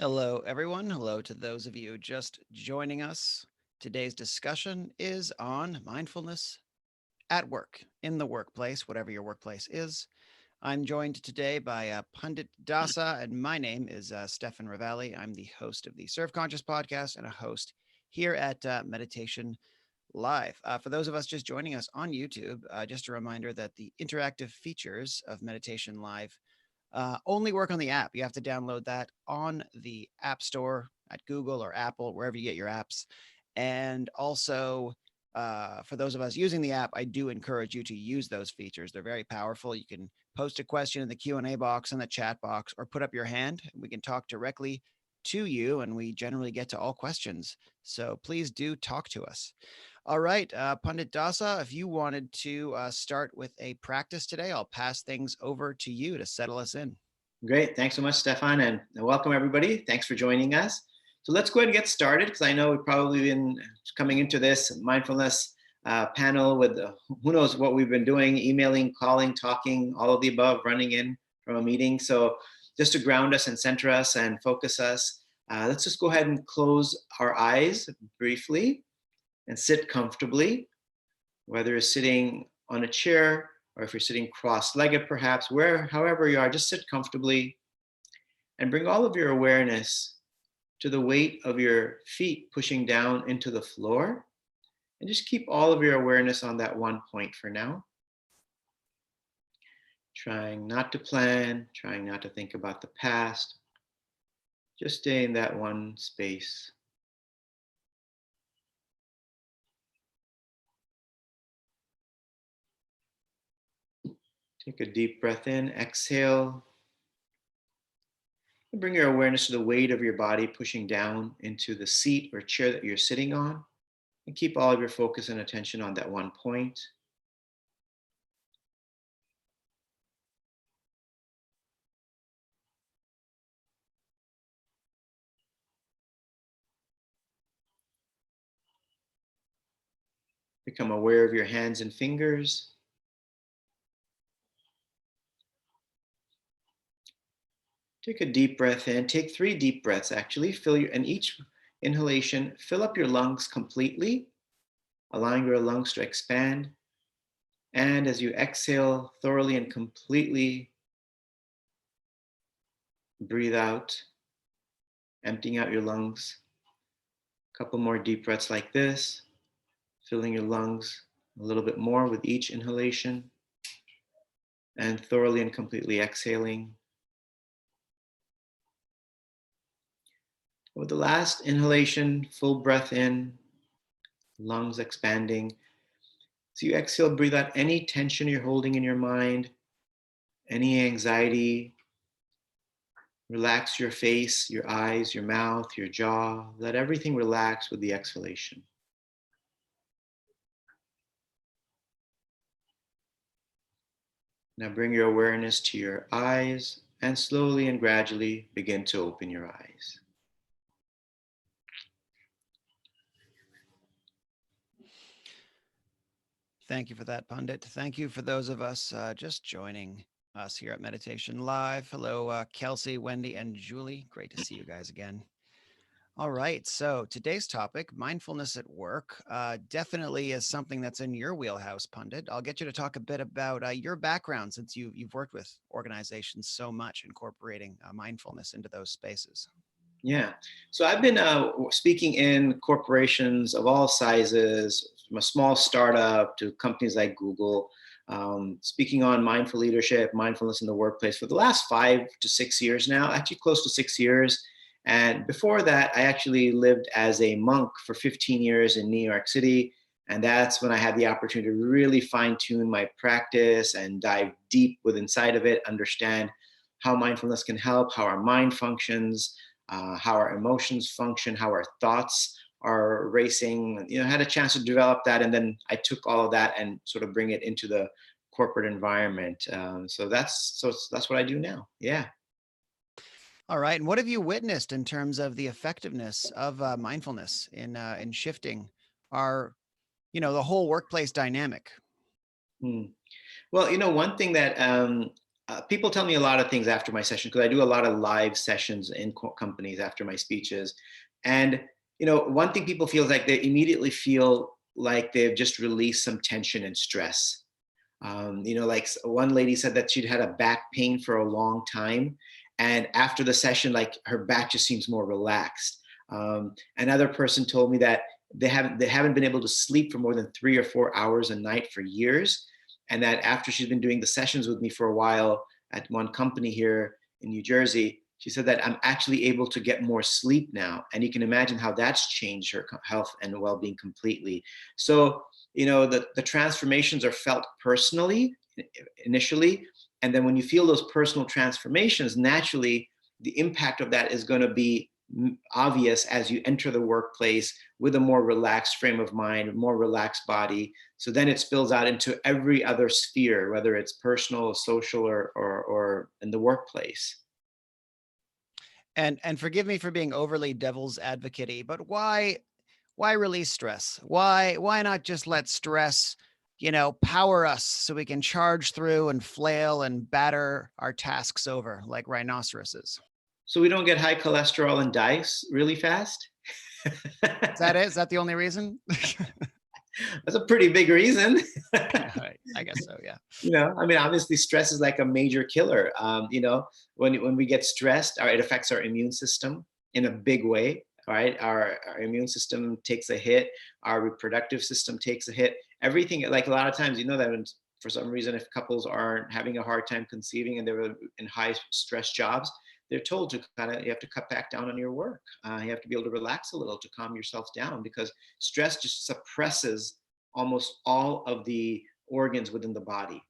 Hello, everyone. Hello to those of you just joining us. Today's discussion is on mindfulness at work, in the workplace, whatever your workplace is. I'm joined today by Pandit Dasa, and my name is Stefan Ravalli. I'm the host of the Serve Conscious podcast and a host here at Meditation Live. For those of us just joining us on YouTube, just a reminder that the interactive features of Meditation Live only work on the app. You have to download that on the App Store at Google or Apple, wherever you get your apps. And also, for those of us using the app, I do encourage you to use those features. They're very powerful. You can post a question in the Q&A box, in the chat box, or put up your hand. We can talk directly to you, and we generally get to all questions. So please do talk to us. All right, Pandit Dasa, if you wanted to start with a practice today, I'll pass things over to you to settle us in. Great. Thanks so much, Stefan, and welcome everybody. Thanks for joining us. So let's go ahead and get started because I know we've probably been coming into this mindfulness panel with who knows what we've been doing, emailing, calling, talking, all of the above, running in from a meeting. So just to ground us and center us and focus us, let's just go ahead and close our eyes briefly and sit comfortably, whether you're sitting on a chair or if you're sitting cross-legged perhaps, however you are, just sit comfortably and bring all of your awareness to the weight of your feet pushing down into the floor. And just keep all of your awareness on that one point for now. Trying not to plan, trying not to think about the past. Just stay in that one space. Take a deep breath in, exhale. And bring your awareness to the weight of your body pushing down into the seat or chair that you're sitting on. And keep all of your focus and attention on that one point. Become aware of your hands and fingers. Take a deep breath in. Take 3 deep breaths actually. And each inhalation, fill up your lungs completely, allowing your lungs to expand. And as you exhale thoroughly and completely, breathe out, emptying out your lungs. A couple more deep breaths like this, filling your lungs a little bit more with each inhalation, and thoroughly and completely exhaling. With the last inhalation, full breath in, lungs expanding. So you exhale, breathe out any tension you're holding in your mind, any anxiety. Relax your face, your eyes, your mouth, your jaw. Let everything relax with the exhalation. Now bring your awareness to your eyes and slowly and gradually begin to open your eyes. Thank you for that, Pandit. Thank you for those of us just joining us here at Meditation Live. Hello, Kelsey, Wendy, and Julie. Great to see you guys again. All right. So today's topic, mindfulness at work, definitely is something that's in your wheelhouse, Pandit. I'll get you to talk a bit about your background since you've worked with organizations so much, incorporating mindfulness into those spaces. Yeah. So I've been speaking in corporations of all sizes, from a small startup to companies like Google, speaking on mindful leadership, mindfulness in the workplace for the last 5 to 6 years now, actually close to 6 years. And before that, I actually lived as a monk for 15 years in New York City. And that's when I had the opportunity to really fine tune my practice and dive deep within inside of it, understand how mindfulness can help, how our mind functions, how our emotions function, how our thoughts are racing. You know, I had a chance to develop that, and then I took all of that and sort of bring it into the corporate environment. So that's what I do now. Yeah. All right. And what have you witnessed in terms of the effectiveness of mindfulness in shifting our, the whole workplace dynamic? Hmm. Well, one thing that People tell me a lot of things after my session because I do a lot of live sessions in companies after my speeches. And, one thing people feel is like they immediately feel like they've just released some tension and stress. Like one lady said that she'd had a back pain for a long time. And after the session, like her back just seems more relaxed. Another person told me that they haven't been able to sleep for more than 3 or 4 hours a night for years. And that after she's been doing the sessions with me for a while at one company here in New Jersey, she said that I'm actually able to get more sleep now. And you can imagine how that's changed her health and well-being completely. So, the transformations are felt personally initially. And then when you feel those personal transformations, naturally, the impact of that is going to be obvious as you enter the workplace with a more relaxed frame of mind, more relaxed body. So then it spills out into every other sphere, whether it's personal, social, or in the workplace. And forgive me for being overly devil's advocate-y, but why release stress? Why not just let stress, power us so we can charge through and flail and batter our tasks over like rhinoceroses? So we don't get high cholesterol and die really fast. Is that it? Is that the only reason? That's a pretty big reason. I guess so, yeah. I mean, obviously, stress is like a major killer. When we get stressed, it affects our immune system in a big way. Right, our immune system takes a hit. Our reproductive system takes a hit. Everything, like a lot of times, that when, for some reason, if couples aren't having a hard time conceiving and they're in high stress jobs, they're told to you have to cut back down on your work. You have to be able to relax a little to calm yourself down, because stress just suppresses almost all of the organs within the body,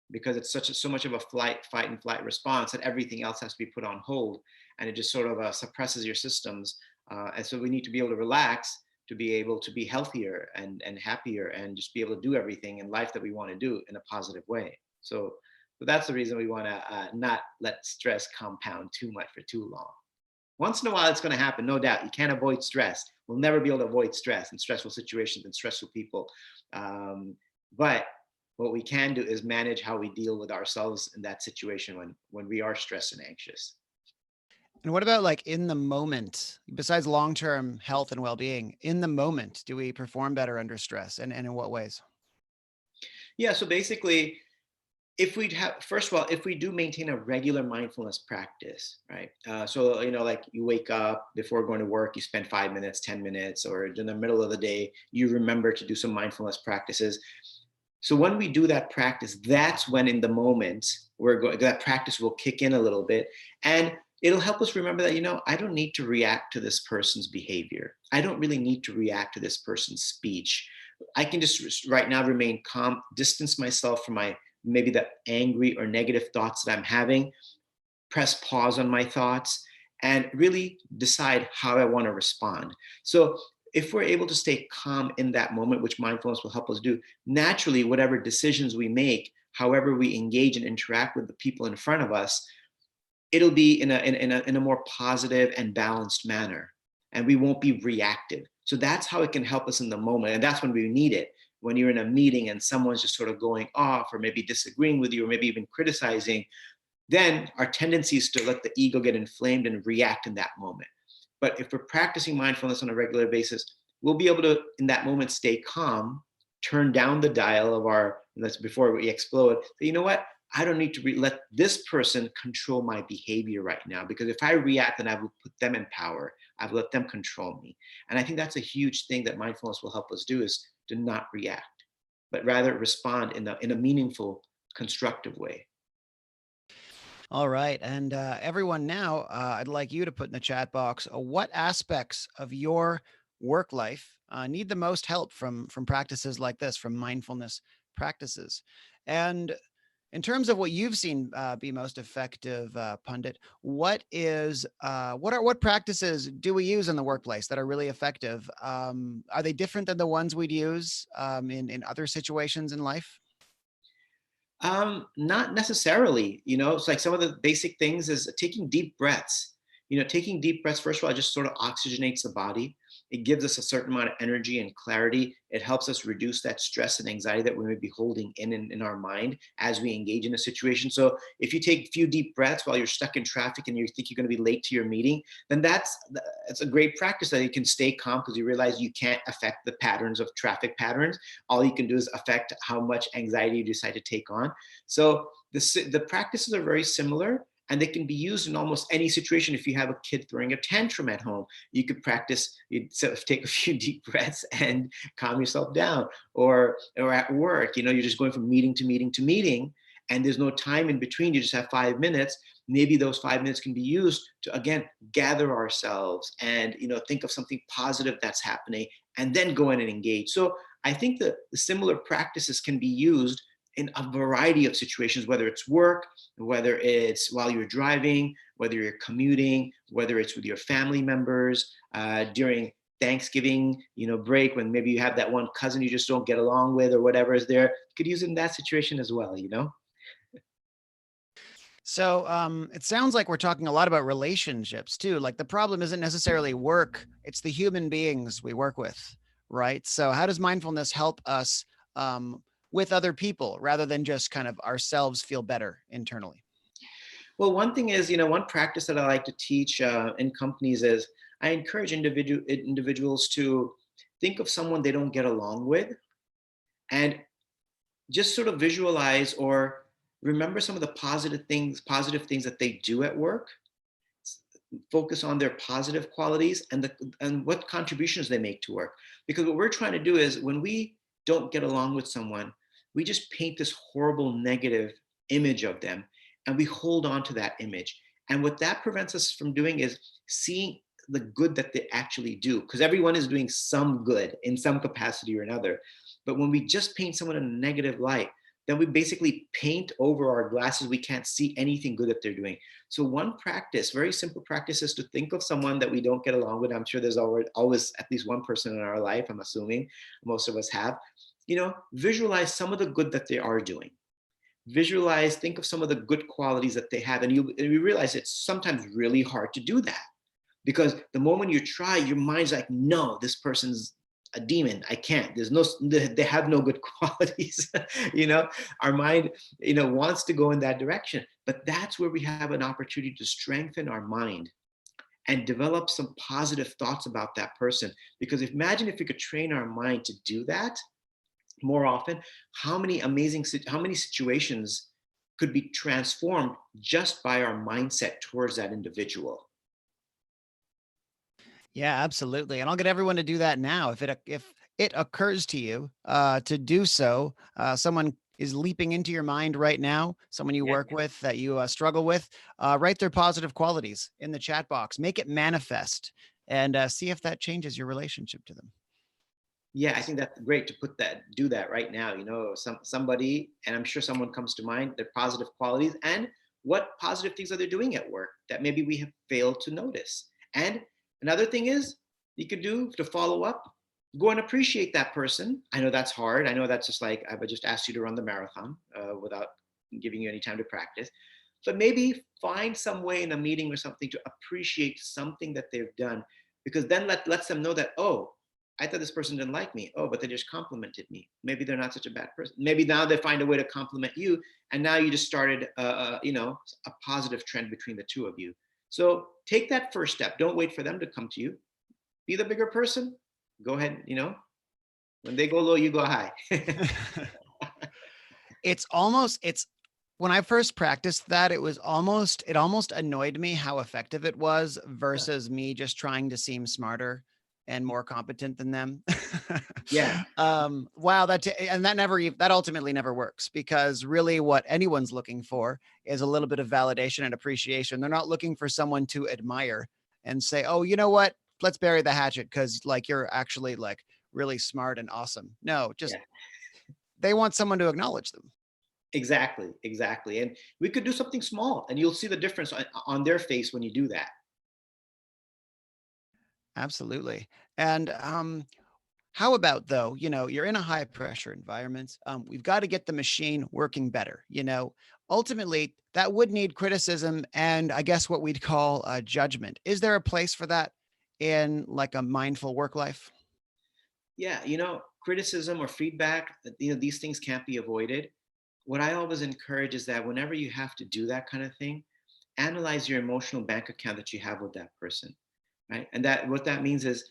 because it's so much of a fight and flight response that everything else has to be put on hold, and it just sort of suppresses your systems. And so we need to be able to relax to be able to be healthier and happier and just be able to do everything in life that we want to do in a positive way. So that's the reason we want to not let stress compound too much for too long. Once in a while, it's going to happen, no doubt. You can't avoid stress. We'll never be able to avoid stress in stressful situations and stressful people. But what we can do is manage how we deal with ourselves in that situation when we are stressed and anxious. And what about like in the moment, besides long-term health and well-being, in the moment, do we perform better under stress, and in what ways? Yeah, so basically, first of all, if we do maintain a regular mindfulness practice, right? So, like you wake up before going to work, you spend 5 minutes, 10 minutes, or in the middle of the day, you remember to do some mindfulness practices. So when we do that practice, that's when in the moment that practice will kick in a little bit, and it'll help us remember that, I don't need to react to this person's behavior. I don't really need to react to this person's speech. I can just right now remain calm, distance myself from maybe the angry or negative thoughts that I'm having, press pause on my thoughts, and really decide how I want to respond. So if we're able to stay calm in that moment, which mindfulness will help us do, naturally, whatever decisions we make, however we engage and interact with the people in front of us, it'll be in a more positive and balanced manner, and we won't be reactive. So that's how it can help us in the moment, and that's when we need it. When you're in a meeting and someone's just sort of going off or maybe disagreeing with you or maybe even criticizing, then our tendency is to let the ego get inflamed and react in that moment. But if we're practicing mindfulness on a regular basis, we'll be able to, in that moment, stay calm, turn down the dial of that's before we explode. So you know what? I don't need to let this person control my behavior right now, because if I react, then I will put them in power. I've let them control me. And I think that's a huge thing that mindfulness will help us do, is to not react, but rather respond in a meaningful, constructive way. All right. And everyone now, I'd like you to put in the chat box, what aspects of your work life need the most help from practices like this, from mindfulness practices? And in terms of what you've seen be most effective, Pandit, what practices do we use in the workplace that are really effective? Are they different than the ones we'd use in other situations in life? Not necessarily. It's like some of the basic things is taking deep breaths. Taking deep breaths, first of all, just sort of oxygenates the body. It gives us a certain amount of energy and clarity. It helps us reduce that stress and anxiety that we may be holding in our mind as we engage in a situation. So if you take a few deep breaths while you're stuck in traffic and you think you're going to be late to your meeting, then that's a great practice that you can stay calm because you realize you can't affect the patterns of traffic patterns. All you can do is affect how much anxiety you decide to take on. So the practices are very similar, and they can be used in almost any situation. If you have a kid throwing a tantrum at home, you could practice, you sort of take a few deep breaths and calm yourself down. Or at work, you're just going from meeting to meeting to meeting, and there's no time in between. You just have 5 minutes. Maybe those 5 minutes can be used to, again, gather ourselves and think of something positive that's happening, and then go in and engage. So I think that the similar practices can be used in a variety of situations, whether it's work, whether it's while you're driving, whether you're commuting, whether it's with your family members, during Thanksgiving, break, when maybe you have that one cousin you just don't get along with or whatever is there. You could use it in that situation as well. So it sounds like we're talking a lot about relationships too. Like the problem isn't necessarily work, it's the human beings we work with, right? So how does mindfulness help us with other people rather than just kind of ourselves feel better internally? Well, one thing is, one practice that I like to teach in companies is I encourage individuals to think of someone they don't get along with, and just sort of visualize or remember some of the positive things that they do at work. Focus on their positive qualities and what contributions they make to work. Because what we're trying to do is, when we don't get along with someone, we just paint this horrible negative image of them, and we hold on to that image. And what that prevents us from doing is seeing the good that they actually do, because everyone is doing some good in some capacity or another. But when we just paint someone in a negative light, then we basically paint over our glasses. We can't see anything good that they're doing. So one practice, very simple practice, is to think of someone that we don't get along with. I'm sure there's always at least one person in our life. I'm assuming most of us have. Visualize some of the good that they are doing. Visualize, think of some of the good qualities that they have. And you realize it's sometimes really hard to do that, because the moment you try, your mind's like, no, this person's a demon. I can't. They have no good qualities. Our mind, wants to go in that direction. But that's where we have an opportunity to strengthen our mind and develop some positive thoughts about that person. Because imagine if we could train our mind to do that more often, how many situations could be transformed just by our mindset towards that individual. Yeah, absolutely. And I'll get everyone to do that now. If it occurs to you to do so, someone is leaping into your mind right now, someone you Yeah. work with that you struggle with, write their positive qualities in the chat box, make it manifest, and see if that changes your relationship to them. Yeah, I think that's great to do that right now. Somebody, and I'm sure someone comes to mind, their positive qualities and what positive things are they doing at work that maybe we have failed to notice. And another thing is, you could do to follow up, go and appreciate that person. I know that's hard. I know that's just like, I would just ask you to run the marathon without giving you any time to practice. But maybe find some way in a meeting or something to appreciate something that they've done, because then lets them know that, oh, I thought this person didn't like me. Oh, but they just complimented me. Maybe they're not such a bad person. Maybe now they find a way to compliment you, and now you just started, a positive trend between the two of you. So take that first step. Don't wait for them to come to you. Be the bigger person. Go ahead. When they go low, you go high. It's when I first practiced that, it almost annoyed me how effective it was versus me just trying to seem smarter and more competent than them. Yeah. Wow, that ultimately never works, because really what anyone's looking for is a little bit of validation and appreciation. They're not looking for someone to admire and say, "Oh, you know what? Let's bury the hatchet because like you're actually like really smart and awesome." No, just Yeah. they want someone to acknowledge them. Exactly. And we could do something small, and you'll see the difference on their face when you do that. Absolutely. And how about though, you're in a high pressure environment. We've got to get the machine working better. Ultimately, that would need criticism and I guess what we'd call judgment. Is there a place for that in like a mindful work life? Yeah, criticism or feedback, these things can't be avoided. What I always encourage is that whenever you have to do that kind of thing, analyze your emotional bank account that you have with that person, right? And that what that means is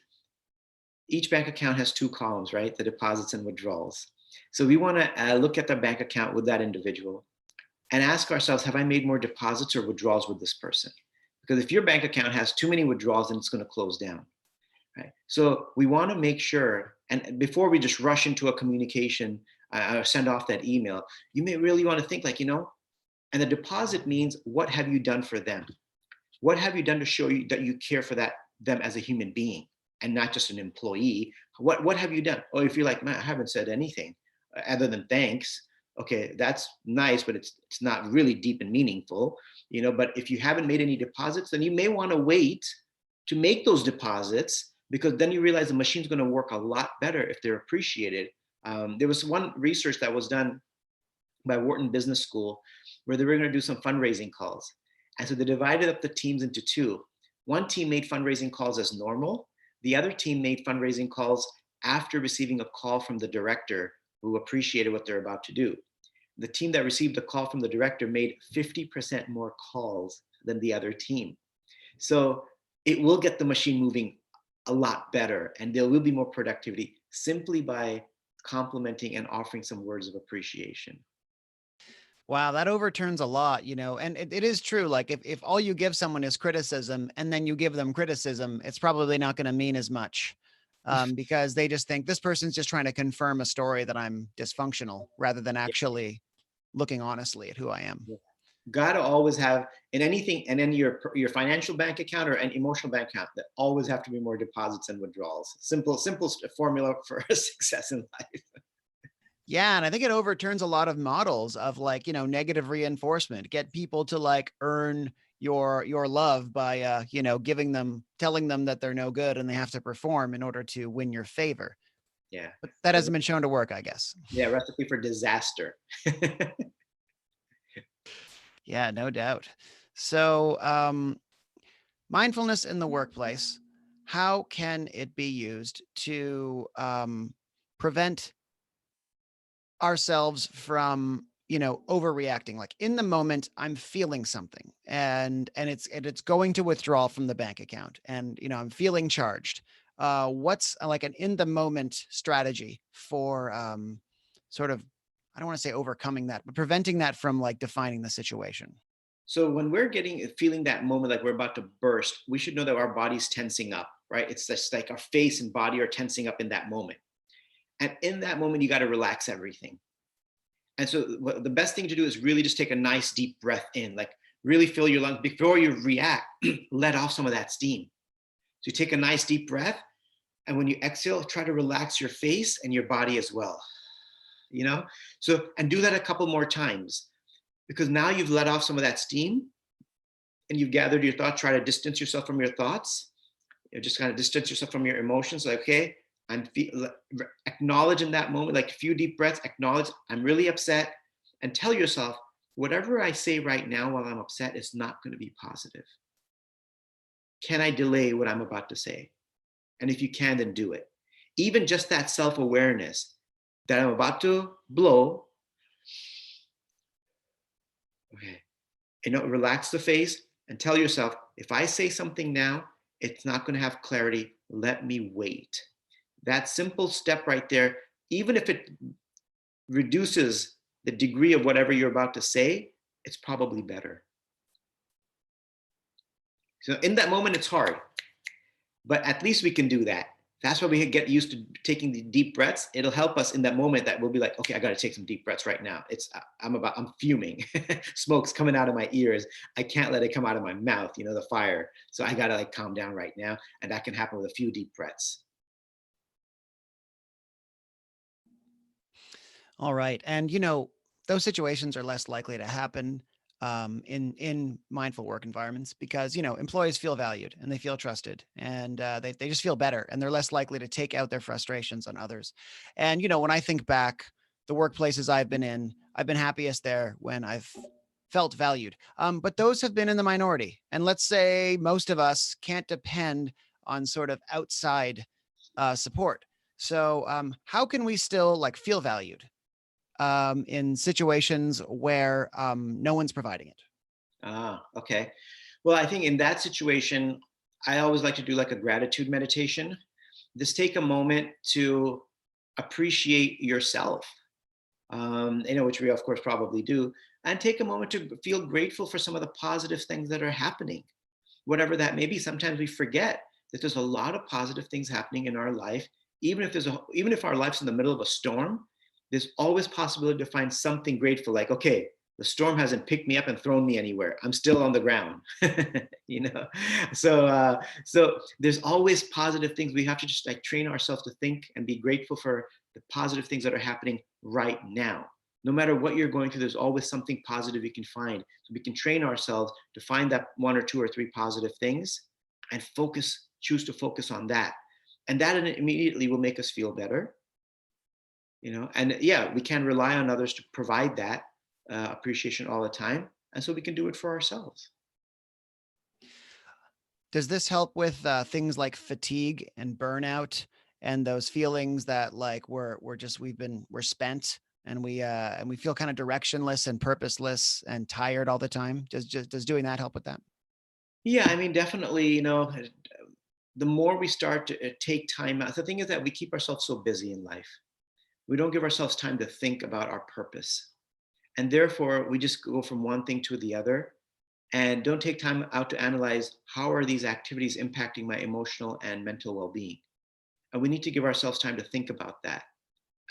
each bank account has two columns, right? The deposits and withdrawals. So we want to look at the bank account with that individual and ask ourselves, have I made more deposits or withdrawals with this person? Because if your bank account has too many withdrawals, then it's going to close down. Right. So we want to make sure, and before we just rush into a communication or send off that email, you may really want to think like, and the deposit means what have you done for them? What have you done to show you that you care for them as a human being and not just an employee? What have you done? Oh, if you're like, man, I haven't said anything other than thanks. Okay, that's nice, but it's not really deep and meaningful, But if you haven't made any deposits, then you may want to wait to make those deposits because then you realize the machine's going to work a lot better if they're appreciated. There was one research that was done by Wharton Business School where they were going to do some fundraising calls. And so they divided up the teams into two. One team made fundraising calls as normal. The other team made fundraising calls after receiving a call from the director who appreciated what they're about to do. The team that received the call from the director made 50% more calls than the other team. So it will get the machine moving a lot better and there will be more productivity simply by complimenting and offering some words of appreciation. Wow, that overturns a lot, and it is true. Like if all you give someone is criticism and then you give them criticism, it's probably not going to mean as much because they just think this person's just trying to confirm a story that I'm dysfunctional rather than actually looking honestly at who I am. Yeah. Gotta always have in anything, and then your financial bank account or an emotional bank account, that always have to be more deposits and withdrawals. Simple formula for success in life. Yeah, and I think it overturns a lot of models of like, negative reinforcement. Get people to like earn your love by telling them that they're no good and they have to perform in order to win your favor. Yeah. But that hasn't been shown to work, I guess. Yeah, recipe for disaster. Yeah, no doubt. So, mindfulness in the workplace, how can it be used to prevent ourselves from overreacting? Like in the moment I'm feeling something and it's going to withdraw from the bank account and I'm feeling charged. What's like an in the moment strategy for sort of, I don't want to say overcoming that, but preventing that from like defining the situation? So when we're feeling that moment like we're about to burst, we should know that our body's tensing up, right? It's just like our face and body are tensing up in that moment. And in that moment, you got to relax everything. And so the best thing to do is really just take a nice deep breath in, like really fill your lungs before you react, let off some of that steam. So you take a nice deep breath. And when you exhale, try to relax your face and your body as well. So, and do that a couple more times because now you've let off some of that steam and you've gathered your thoughts. Try to distance yourself from your thoughts. Just kind of distance yourself from your emotions. Like, okay, acknowledge in that moment, like a few deep breaths, acknowledge I'm really upset and tell yourself, whatever I say right now while I'm upset is not going to be positive. Can I delay what I'm about to say? And if you can, then do it. Even just that self-awareness that I'm about to blow, okay, relax the face and tell yourself, if I say something now, it's not going to have clarity. Let me wait. That simple step right there, even if it reduces the degree of whatever you're about to say, it's probably better. So in that moment, it's hard, but at least we can do that. That's why we get used to taking the deep breaths. It'll help us in that moment that we'll be like, okay, I got to take some deep breaths right now. I'm fuming. Smoke's coming out of my ears. I can't let it come out of my mouth, the fire. So I got to like calm down right now. And that can happen with a few deep breaths. All right. And those situations are less likely to happen in mindful work environments because employees feel valued and they feel trusted and they just feel better and they're less likely to take out their frustrations on others. And when I think back, the workplaces I've been happiest there when I've felt valued. But those have been in the minority. And let's say most of us can't depend on sort of outside support. So how can we still like feel valued in situations where no one's providing it? Okay. Well, I think in that situation, I always like to do like a gratitude meditation. Just take a moment to appreciate yourself, which we of course probably do, and take a moment to feel grateful for some of the positive things that are happening, whatever that may be. Sometimes we forget that there's a lot of positive things happening in our life, even if our life's in the middle of a storm. There's always possibility to find something grateful, like, okay, the storm hasn't picked me up and thrown me anywhere. I'm still on the ground. you know so there's always positive things. We have to just like train ourselves to think and be grateful for the positive things that are happening right now. No matter what you're going through, there's always something positive you can find. So we can train ourselves to find that one or two or three positive things and choose to focus on that. And that immediately will make us feel better. And yeah, we can rely on others to provide that appreciation all the time. And so we can do it for ourselves. Does this help with things like fatigue and burnout and those feelings that like we're spent and we feel kind of directionless and purposeless and tired all the time? Does doing that help with that? Yeah, I mean, definitely, the more we start to take time out, the thing is that we keep ourselves so busy in life. We don't give ourselves time to think about our purpose. And therefore, we just go from one thing to the other and don't take time out to analyze how are these activities impacting my emotional and mental well-being. And we need to give ourselves time to think about that.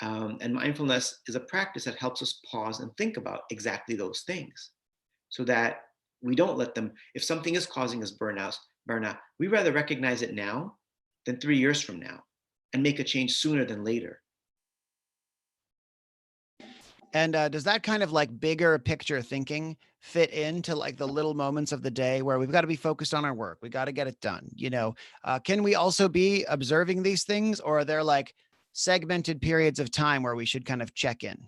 And mindfulness is a practice that helps us pause and think about exactly those things so that we don't let them, if something is causing us burnout, we rather recognize it now than 3 years from now and make a change sooner than later. And does that kind of like bigger picture thinking fit into like the little moments of the day where we've got to be focused on our work? We got to get it done. Can we also be observing these things, or are there like segmented periods of time where we should kind of check in?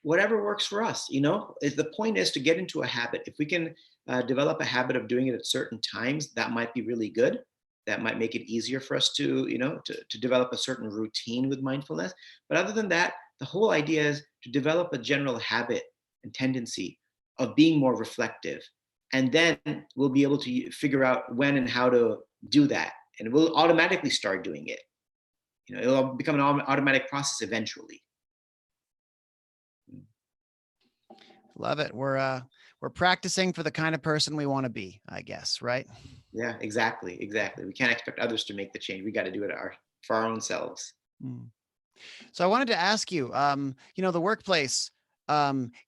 Whatever works for us. The point is to get into a habit. If we can develop a habit of doing it at certain times, that might be really good. That might make it easier for us to develop a certain routine with mindfulness. But other than that, the whole idea is to develop a general habit and tendency of being more reflective. And then we'll be able to figure out when and how to do that. And we'll automatically start doing it. It'll become an automatic process eventually. Love it. We're practicing for the kind of person we want to be, I guess, right? Yeah, exactly. We can't expect others to make the change. We got to do it for our own selves. Mm. So I wanted to ask you, the workplace,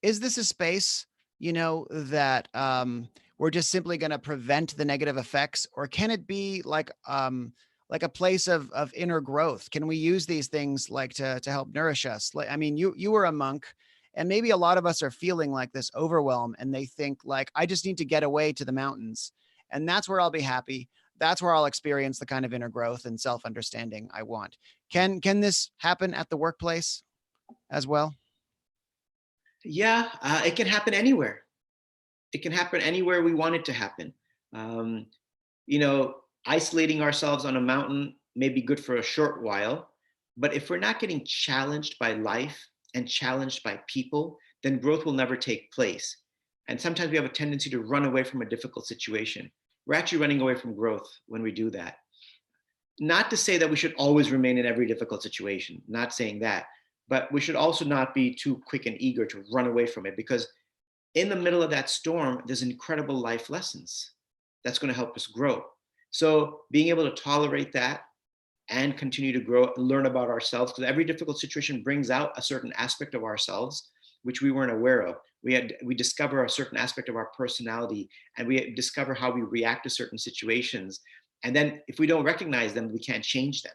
is this a space, that we're just simply going to prevent the negative effects, or can it be like a place of inner growth? Can we use these things like to help nourish us? Like, I mean, you were a monk, and maybe a lot of us are feeling like this overwhelm, and they think like, I just need to get away to the mountains, and that's where I'll be happy. That's where I'll experience the kind of inner growth and self-understanding I want. Can this happen at the workplace as well? Yeah, it can happen anywhere. It can happen anywhere we want it to happen. Um, Isolating ourselves on a mountain may be good for a short while, but if we're not getting challenged by life and challenged by people, then growth will never take place. And sometimes we have a tendency to run away from a difficult situation. We're actually running away from growth when we do that. Not to say that we should always remain in every difficult situation, not saying that, but we should also not be too quick and eager to run away from it, because in the middle of that storm, there's incredible life lessons that's going to help us grow. So being able to tolerate that and continue to grow and learn about ourselves, because every difficult situation brings out a certain aspect of ourselves which we weren't aware of. We discover a certain aspect of our personality, and we discover how we react to certain situations. And then if we don't recognize them, we can't change them.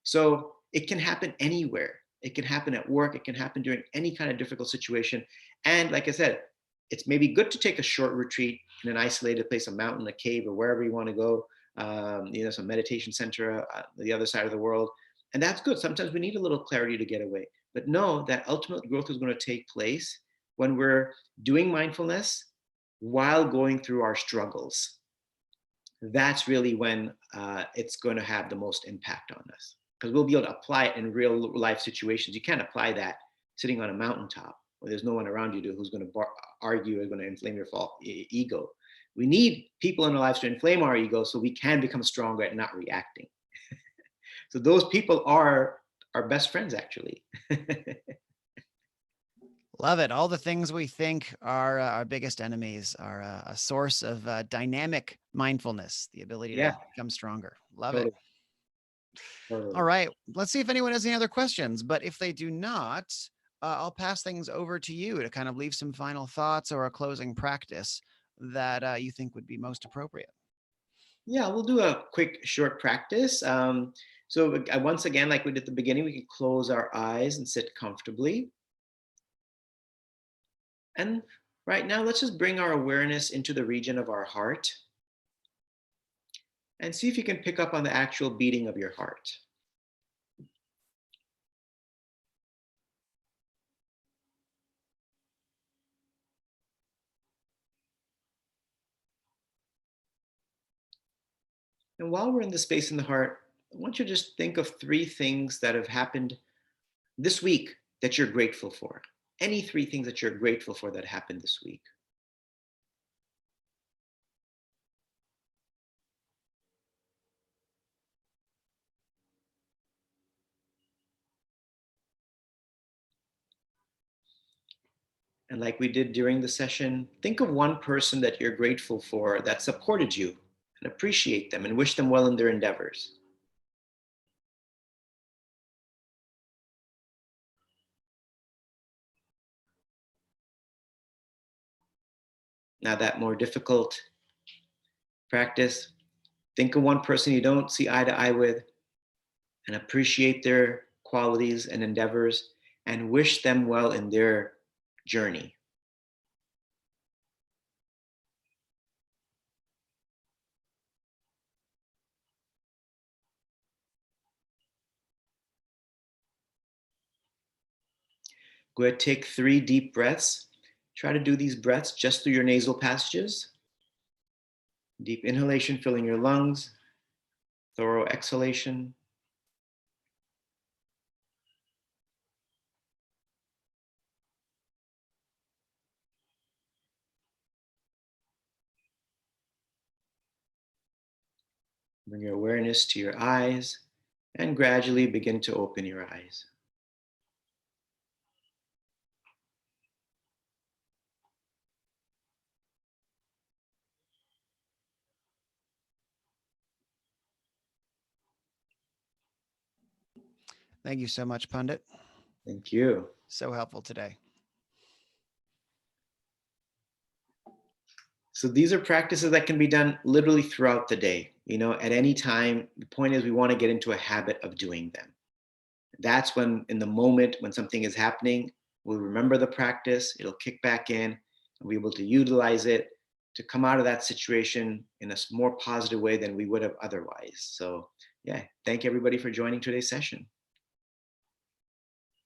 So it can happen anywhere. It can happen at work. It can happen during any kind of difficult situation. And like I said, it's maybe good to take a short retreat in an isolated place, a mountain, a cave, or wherever you want to go, some meditation center the other side of the world. And that's good. Sometimes we need a little clarity to get away. But know that ultimate growth is going to take place when we're doing mindfulness while going through our struggles. that's really when it's going to have the most impact on us, because we'll be able to apply it in real life situations. You can't apply that sitting on a mountaintop where there's no one around you who's going to argue or going to inflame your ego. We need people in our lives to inflame our ego so we can become stronger at not reacting. So those people are our best friends, actually. Love it. All the things we think are our biggest enemies are a source of dynamic mindfulness, the ability Yeah, to become stronger. Love it. totally, All totally. right. Let's see if anyone has any other questions. But if they do not, I'll pass things over to you to kind of leave some final thoughts or a closing practice that you think would be most appropriate. Yeah, we'll do a quick, short practice. So once again, like we did at the beginning, we can close our eyes and sit comfortably. And right now, let's just bring our awareness into the region of our heart and see if you can pick up on the actual beating of your heart. And while we're in the space in the heart, I want you to just think of 3 things that have happened this week that you're grateful for. Any 3 things that you're grateful for that happened this week. And like we did during the session, think of one person that you're grateful for that supported you, and appreciate them and wish them well in their endeavors. Now, that more difficult practice, think of one person you don't see eye to eye with and appreciate their qualities and endeavors and wish them well in their journey. Go ahead, take 3 deep breaths. Try to do these breaths just through your nasal passages. Deep inhalation filling your lungs, thorough exhalation. Bring your awareness to your eyes and gradually begin to open your eyes. Thank you so much, Pandit. Thank you. So helpful today. So these are practices that can be done literally throughout the day, at any time. The point is we want to get into a habit of doing them. That's when, in the moment when something is happening, we'll remember the practice, it'll kick back in, and we'll be able to utilize it to come out of that situation in a more positive way than we would have otherwise. So, yeah, thank everybody for joining today's session.